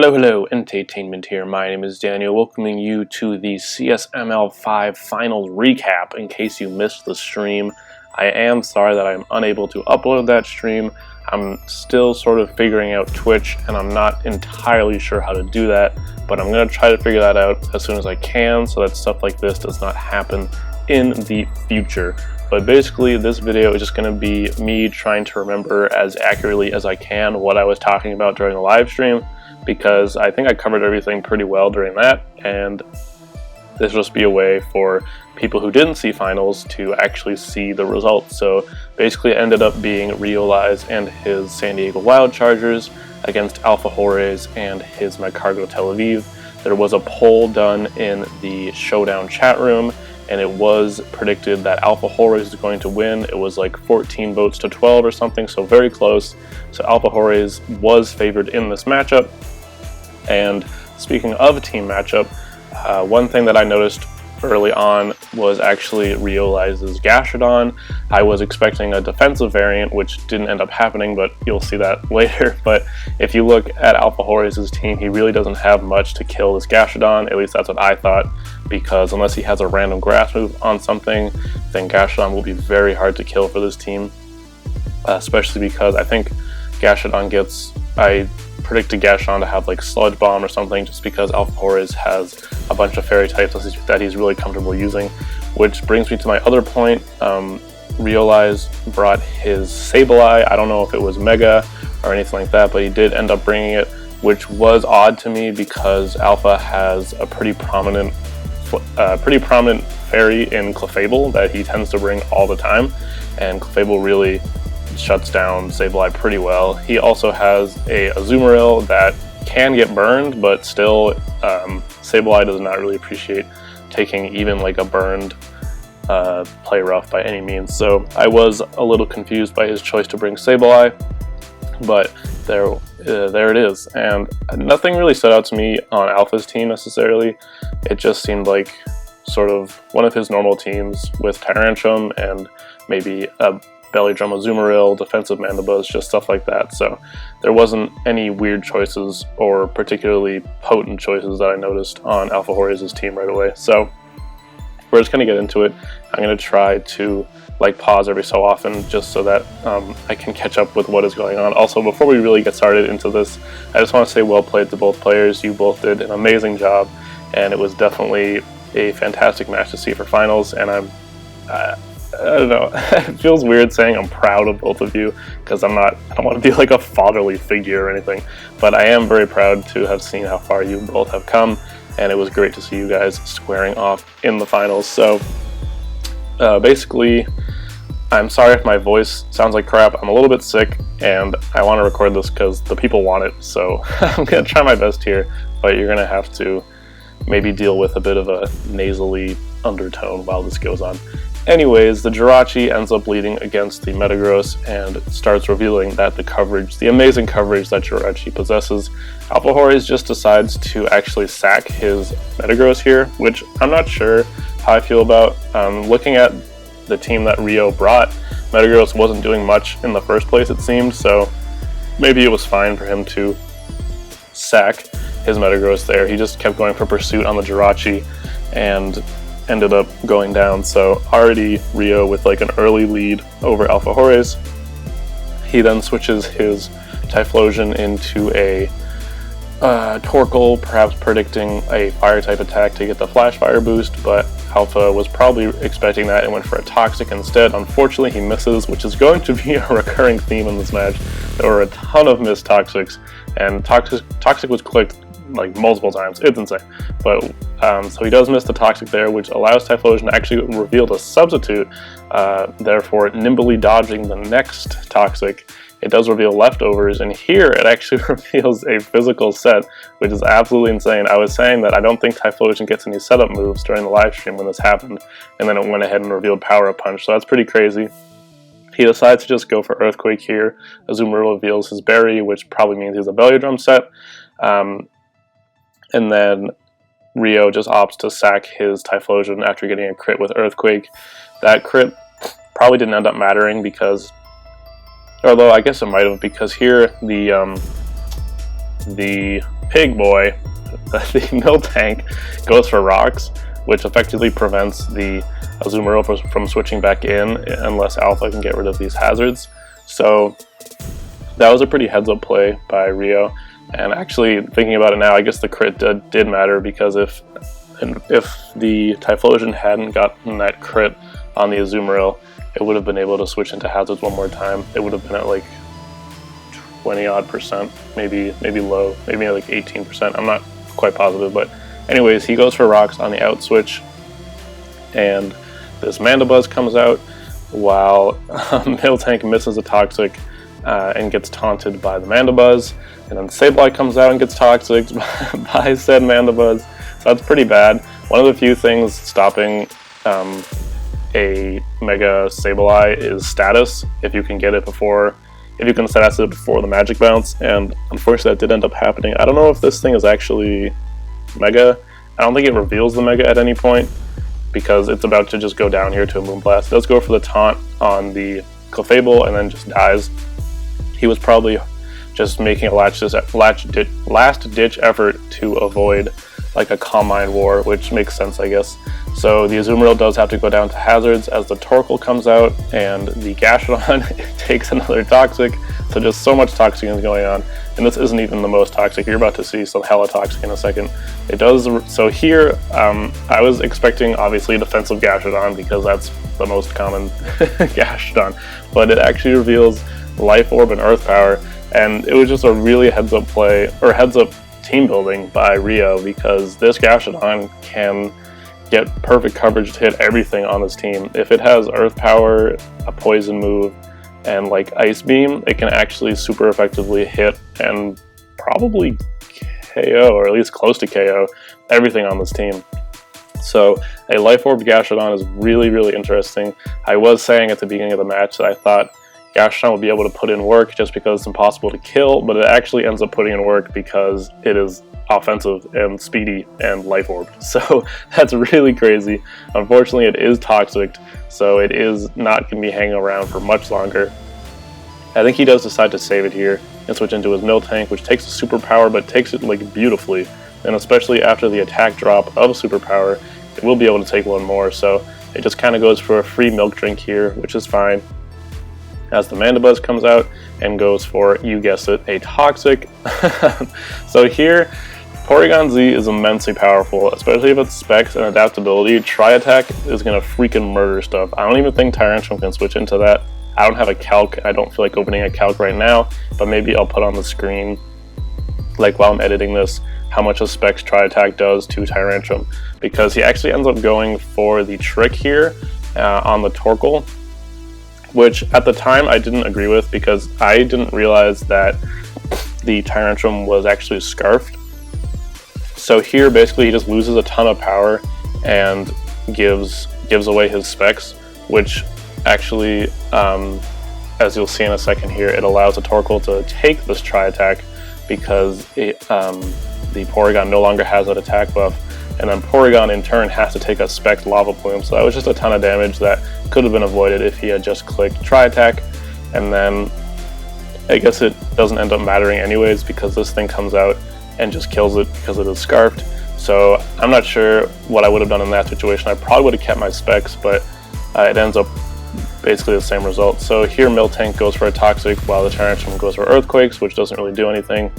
Hello, EnteiTainment here. My name is Daniel, welcoming you to the CSML 5 Finals recap in case you missed the stream. I am sorry that I'm unable to upload that stream. I'm still sort of figuring out Twitch, and I'm not entirely sure how to do that, but I'm going to try to figure that out as soon as I can so that stuff like this does not happen in the future. But basically, this video is just going to be me trying to remember as accurately as I can what I was talking about during the live stream, because I think I covered everything pretty well during that, and this will just be a way for people who didn't see finals to actually see the results. So basically it ended up being Riolize and his San Diego Wild Chargers against Alphajores and his Magcargo Tel Aviv. There was a poll done in the Showdown chat room, and it was predicted that Alphajores is going to win. It was like 14 votes to 12 or something, so very close. So Alphajores was favored in this matchup. And speaking of a team matchup, one thing that I noticed early on was actually Riolize's Gashadon. I was expecting a defensive variant, which didn't end up happening, but you'll see that later. But if you look at Alphajores' team, he really doesn't have much to kill this Gashadon. At least that's what I thought, because unless he has a random grass move on something, then Gashadon will be very hard to kill for this team, especially because I think Gashadon gets... I predicted Gashadon to have like Sludge Bomb or something, just because Alphajores has a bunch of fairy types that he's really comfortable using. Which brings me to my other point. Riolize brought his Sableye. I don't know if it was Mega or anything like that, but he did end up bringing it, which was odd to me because Alpha has a pretty prominent fairy in Clefable that he tends to bring all the time, and Clefable really shuts down Sableye pretty well. He also has a Azumarill that can get burned, but still Sableye does not really appreciate taking even like a burned play rough by any means. So I was a little confused by his choice to bring Sableye, but there it is. And nothing really stood out to me on Alpha's team necessarily. It just seemed like sort of one of his normal teams with Tyrantrum and maybe a Belly Drum Azumarill, defensive Mandibuzz, just stuff like that. So there wasn't any weird choices or particularly potent choices that I noticed on Alphajores' team right away. So we're just going to get into it. I'm going to try to like pause every so often just so that I can catch up with what is going on. Also, before we really get started into this, I just want to say well played to both players. You both did an amazing job, and it was definitely a fantastic match to see for finals, and I don't know, it feels weird saying I'm proud of both of you, because I don't want to be like a fatherly figure or anything, but I am very proud to have seen how far you both have come, and it was great to see you guys squaring off in the finals. So basically, I'm sorry if my voice sounds like crap. I'm a little bit sick, and I want to record this because the people want it, so I'm going to try my best here, but you're going to have to maybe deal with a bit of a nasally undertone while this goes on. Anyways, the Jirachi ends up leading against the Metagross and starts revealing that the amazing coverage that Jirachi possesses. Alphajores just decides to actually sack his Metagross here, which I'm not sure how I feel about. Looking at the team that Rio brought, Metagross wasn't doing much in the first place, it seemed, so maybe it was fine for him to sack his Metagross there. He just kept going for pursuit on the Jirachi and ended up going down. So already Rio with like an early lead over Alphajores. He then switches his Typhlosion into a Torkoal, perhaps predicting a fire type attack to get the Flash Fire boost, but Alpha was probably expecting that and went for a Toxic instead. Unfortunately, he misses, which is going to be a recurring theme in this match. There were a ton of missed Toxics, and Toxic was clicked like multiple times. It's insane. But so he does miss the Toxic there, which allows Typhlosion to actually reveal the substitute, therefore nimbly dodging the next Toxic. It does reveal leftovers, and here it actually reveals a physical set, which is absolutely insane. I was saying that I don't think Typhlosion gets any setup moves during the live stream when this happened, and then it went ahead and revealed Power Up Punch, so that's pretty crazy. He decides to just go for Earthquake here. Azumarill reveals his Berry, which probably means he's a Belly Drum set. And then Rio just opts to sack his Typhlosion after getting a crit with Earthquake. That crit probably didn't end up mattering because, although I guess it might have, because here the Pig Boy, the Miltank, goes for rocks, which effectively prevents the Azumarill from switching back in unless Alpha can get rid of these hazards. So that was a pretty heads-up play by Rio. And actually, thinking about it now, I guess the crit did matter, because if the Typhlosion hadn't gotten that crit on the Azumarill, it would have been able to switch into hazards one more time. It would have been at like 20-odd%, maybe low, maybe like 18%. I'm not quite positive, but anyways, he goes for rocks on the out switch, and this Mandibuzz comes out while Miltank misses a Toxic and gets taunted by the Mandibuzz, and then Sableye comes out and gets Toxic by said Mandibuzz. So that's pretty bad. One of the few things stopping a Mega Sableye is status, if you can get it before, if you can status it before the Magic Bounce, and unfortunately that did end up happening. I don't know if this thing is actually Mega. I don't think it reveals the Mega at any point, because it's about to just go down here to a Moonblast. It does go for the taunt on the Clefable and then just dies. He was probably just making a last-ditch effort to avoid like a Calm Mind War, which makes sense, I guess. So the Azumarill does have to go down to hazards as the Torkoal comes out, and the Gastrodon takes another Toxic. So just so much Toxic is going on, and this isn't even the most Toxic. You're about to see some hella Toxic in a second. It does. So here, I was expecting obviously defensive Gastrodon, because that's the most common Gastrodon, but it actually reveals Life Orb and Earth Power, and it was just a really heads-up play, or heads-up team building by Rio, because this Gastrodon can get perfect coverage to hit everything on this team. If it has Earth Power, a Poison move, and like Ice Beam, it can actually super effectively hit and probably KO, or at least close to KO, everything on this team. So a Life Orb Gastrodon is really, really interesting. I was saying at the beginning of the match that I thought Gastrodon will be able to put in work just because it's impossible to kill, but it actually ends up putting in work because it is offensive and speedy and Life Orb. So that's really crazy. Unfortunately, it is Toxic, so it is not going to be hanging around for much longer. I think he does decide to save it here and switch into his Miltank, which takes a superpower, but takes it like beautifully. And especially after the attack drop of superpower, it will be able to take one more. So it just kind of goes for a free milk drink here, which is fine. As the Mandibuzz comes out and goes for, you guessed it, a Toxic. So here, Porygon Z is immensely powerful, especially if it's Specs and Adaptability. Tri-Attack is going to freaking murder stuff. I don't even think Tyrantrum can switch into that. I don't have a calc. I don't feel like opening a calc right now, but maybe I'll put on the screen, like while I'm editing this, how much a Specs Tri-Attack does to Tyrantrum, because he actually ends up going for the Trick here on the Torkoal, which at the time I didn't agree with, because I didn't realize that the Tyrantrum was actually Scarfed. So here basically he just loses a ton of power and gives away his Specs, which actually, as you'll see in a second here, it allows the Torkoal to take this Tri-Attack, because the Porygon no longer has that attack buff, and then Porygon in turn has to take a Spec Lava Plume. So that was just a ton of damage that could have been avoided if he had just clicked Tri-Attack, and then I guess it doesn't end up mattering anyways, because this thing comes out and just kills it because it is Scarfed. So I'm not sure what I would have done in that situation. I probably would have kept my Specs, but it ends up basically the same result. So here Miltank goes for a Toxic while the Tyrantrum goes for Earthquakes, which doesn't really do anything.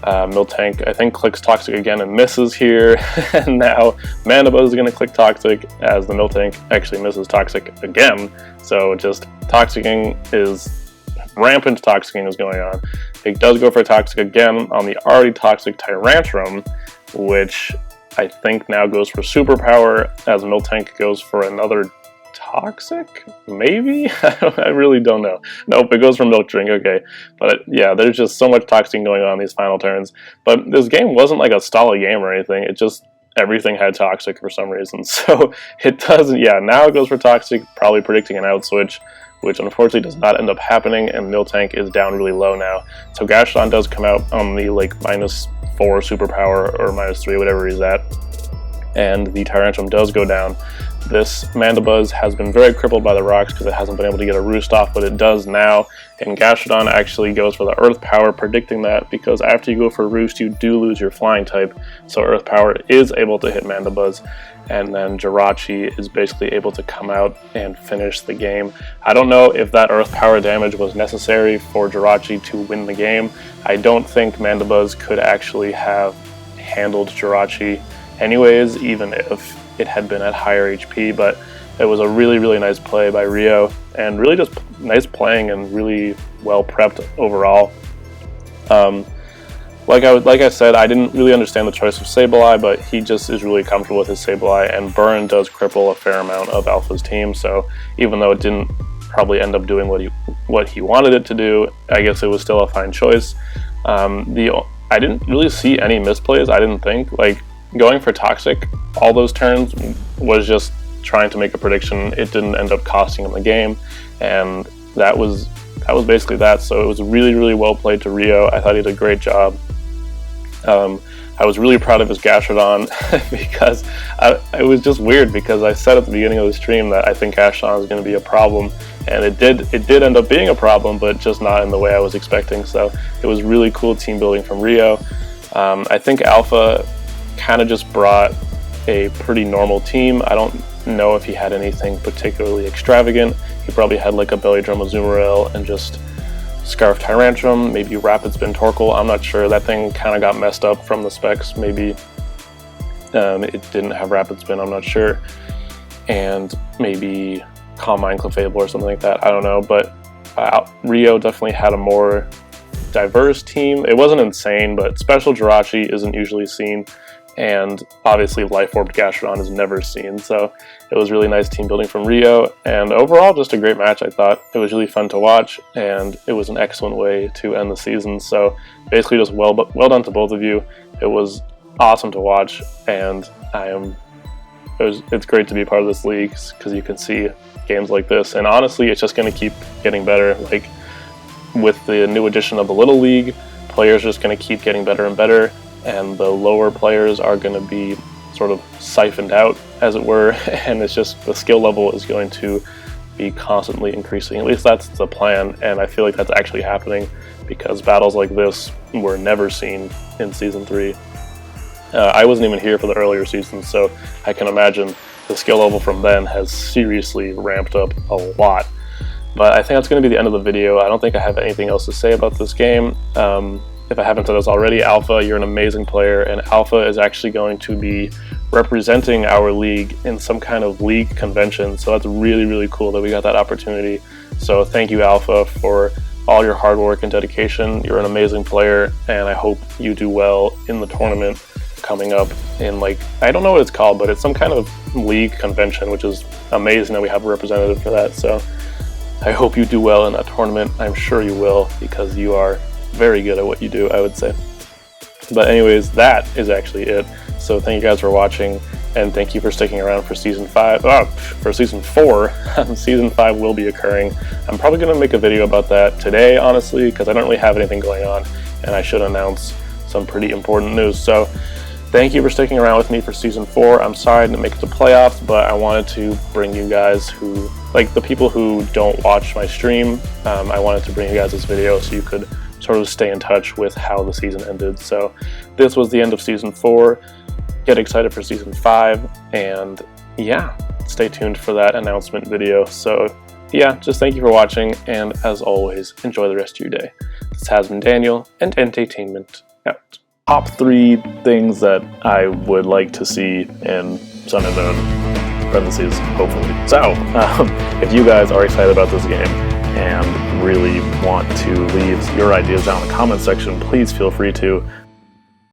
Miltank, I think, clicks Toxic again and misses here, and now Mandibuzz is going to click Toxic as the Miltank actually misses Toxic again. So just Toxicing is, rampant Toxicing is going on. It does go for Toxic again on the already Toxic Tyrantrum, which I think now goes for Superpower as Miltank goes for another Toxic? Maybe? I really don't know. Nope, it goes for Milk Drink, okay. But yeah, there's just so much Toxicing going on in these final turns. But this game wasn't like a stall game or anything, it just, everything had Toxic for some reason. So it doesn't, yeah, now it goes for Toxic, probably predicting an out switch, which unfortunately does not end up happening, and Miltank is down really low now. So Gastrodon does come out on the like -4 superpower, or -3, whatever he's at, and the Tyrantrum does go down. this Mandibuzz has been very crippled by the rocks because it hasn't been able to get a roost off, but it does now. And Gastrodon actually goes for the Earth Power, predicting that, because after you go for roost, you do lose your flying type. So Earth Power is able to hit Mandibuzz, and then Jirachi is basically able to come out and finish the game. I don't know if that Earth Power damage was necessary for Jirachi to win the game. I don't think Mandibuzz could actually have handled Jirachi anyways, even if it had been at higher HP, but it was a really, really nice play by Rio, and really just nice playing and really well prepped overall. Like I said, I didn't really understand the choice of Sableye, but he just is really comfortable with his Sableye, and Burn does cripple a fair amount of Alpha's team, so even though it didn't probably end up doing what he wanted it to do, I guess it was still a fine choice. I didn't really see any misplays, I didn't think. Like, going for Toxic all those turns was just trying to make a prediction. It didn't end up costing him the game, and that was basically that. So it was really, really well played to Rio. I thought he did a great job. I was really proud of his Gastrodon because it was just weird, because I said at the beginning of the stream that I think Gastrodon was going to be a problem, and it did end up being a problem, but just not in the way I was expecting. So it was really cool team building from Rio. I think Alpha kind of just brought a pretty normal team. I don't know if he had anything particularly extravagant. He probably had like a Belly Drum Azumarill and just Scarf Tyrantrum, maybe Rapid Spin Torkoal. I'm not sure. That thing kind of got messed up from the specs. Maybe it didn't have Rapid Spin, I'm not sure. And maybe Calm Mind Clefable or something like that. I don't know. But Rio definitely had a more diverse team. It wasn't insane, but Special Jirachi isn't usually seen, and obviously Life Orbed Gastrodon is never seen, so it was really nice team building from Rio, and overall just a great match. I thought it was really fun to watch, and it was an excellent way to end the season. So basically just well done to both of you. It was awesome to watch, and it's great to be part of this league because you can see games like this, and honestly it's just going to keep getting better. Like, with the new addition of the Little League, players are just going to keep getting better and better, and the lower players are going to be sort of siphoned out, as it were, and it's just the skill level is going to be constantly increasing. At least that's the plan, and I feel like that's actually happening, because battles like this were never seen in Season 3. I wasn't even here for the earlier seasons, so I can imagine the skill level from then has seriously ramped up a lot. But I think that's going to be the end of the video. I don't think I have anything else to say about this game. If I haven't said this already, Alpha, you're an amazing player, and Alpha is actually going to be representing our league in some kind of league convention, so that's really, really cool that we got that opportunity. So thank you, Alpha, for all your hard work and dedication. You're an amazing player, and I hope you do well in the tournament coming up in, like, I don't know what it's called, but it's some kind of league convention, which is amazing that we have a representative for that. So I hope you do well in that tournament. I'm sure you will, because you are very good at what you do, I would say. But anyways, that is actually it. So thank you guys for watching, and thank you for sticking around for Season 5. For Season 4. Season 5 will be occurring. I'm probably going to make a video about that today, honestly, because I don't really have anything going on, and I should announce some pretty important news. So thank you for sticking around with me for Season 4. I'm sorry I didn't make it to playoffs, but I wanted to bring you guys who, like the people who don't watch my stream, I wanted to bring you guys this video so you could sort of stay in touch with how the season ended. So this was the end of Season 4. Get excited for Season 5, and yeah, stay tuned for that announcement video. So yeah, just thank you for watching, and as always, enjoy the rest of your day. This has been Daniel, and EnteiTainment out. Top 3 things that I would like to see in Sun and Moon, parentheses, hopefully. So, if you guys are excited about this game and really want to leave your ideas down in the comment section, please feel free to.